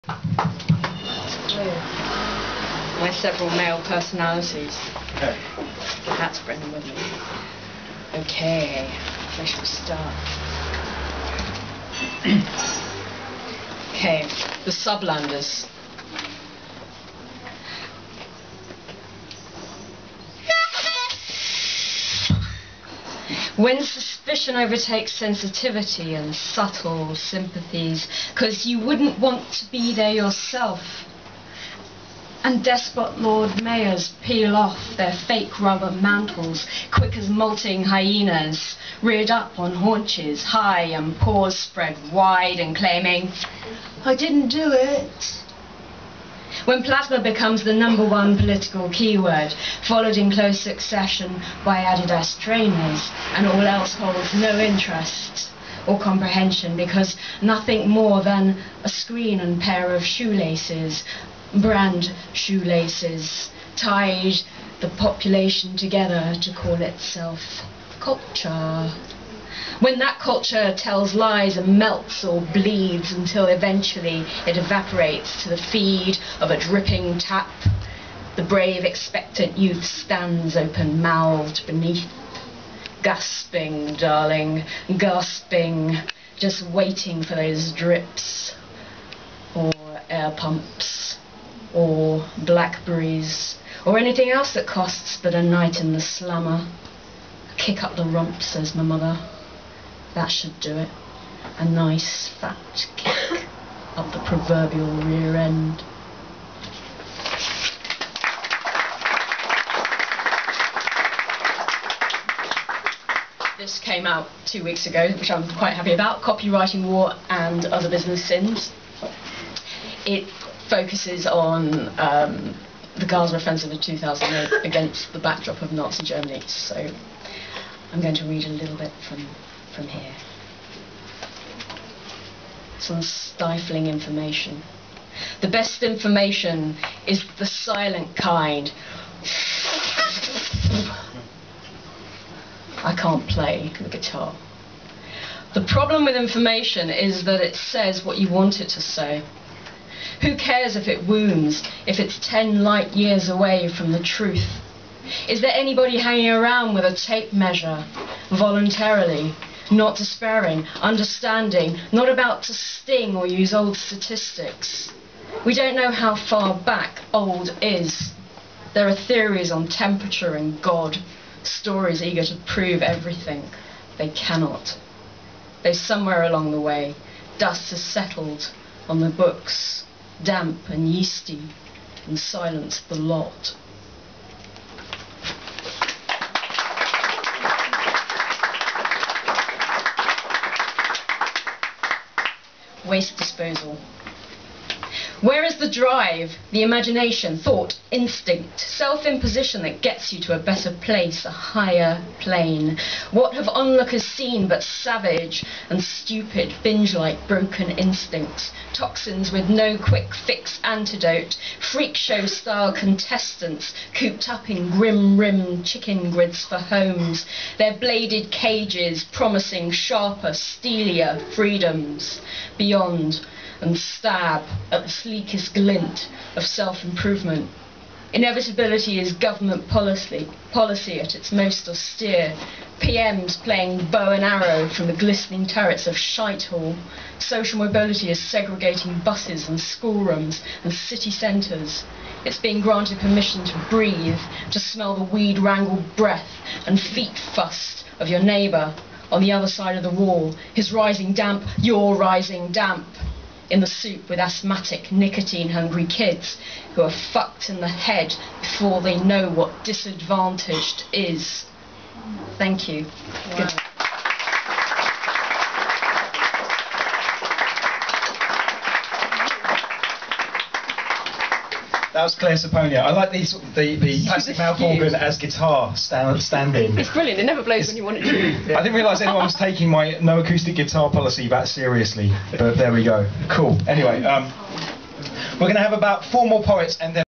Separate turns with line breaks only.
My several male personalities.
Okay.
The hat's bringing with me. Okay, I shall start. Okay, the Sublanders. When suspicion overtakes sensitivity and subtle sympathies, 'cause you wouldn't want to be there yourself, and despot Lord Mayors peel off their fake rubber mantles quick as molting hyenas, reared up on haunches high and paws spread wide and claiming, "I didn't do it." When plasma becomes the #1 political keyword, followed in close succession by Adidas trainers, and all else holds no interest or comprehension because nothing more than a screen and pair of shoelaces, brand shoelaces, tied the population together to call itself culture. When that culture tells lies and melts or bleeds until eventually it evaporates to the feed of a dripping tap, the brave expectant youth stands open-mouthed beneath, gasping, darling, gasping, just waiting for those drips, or air pumps, or blackberries, or anything else that costs but a night in the slummer. Kick up the rump, says my mother. That should do it. A nice fat kick up the proverbial rear end. This came out 2 weeks ago, which I'm quite happy about. Copywriting War and Other Business Sins. It focuses on the Gaza offensive of 2008 against the backdrop of Nazi Germany. So I'm going to read a little bit from here. Some stifling information. The best information is the silent kind. I can't play the guitar. The problem with information is that it says what you want it to say. Who cares if it wounds, if it's 10 light years away from the truth? Is there anybody hanging around with a tape measure, voluntarily, not despairing, understanding, not about to sting or use old statistics? We don't know how far back old is. There are theories on temperature and God, stories eager to prove everything. They cannot. Though somewhere along the way, dust has settled on the books, damp and yeasty, and silenced the lot. Waste disposal. Where is the drive, the imagination, thought, instinct, self-imposition that gets you to a better place, a higher plane? What have onlookers seen but savage and stupid, binge-like broken instincts, toxins with no quick fix antidote, freak show style contestants cooped up in grim-rimmed chicken grids for homes, their bladed cages promising sharper, steelier freedoms beyond, and stab at the sleekest glint of self-improvement. Inevitability is government policy at its most austere. PMs playing bow and arrow from the glistening turrets of Shitehall. Social mobility is segregating buses and schoolrooms and city centres. It's being granted permission to breathe, to smell the weed-wrangled breath and feet fussed of your neighbour on the other side of the wall, his rising damp, your rising damp, in the soup with asthmatic, nicotine-hungry kids who are fucked in the head before they know what disadvantaged is. Thank you.
Wow.
Good.
That was Clare Saponia. I like the plastic mouth organ as guitar standing.
It's brilliant. It never blows when you want it to.
I didn't realise anyone was taking my no acoustic guitar policy that seriously, but there we go. Cool. Anyway, we're going to have about 4 more poets and then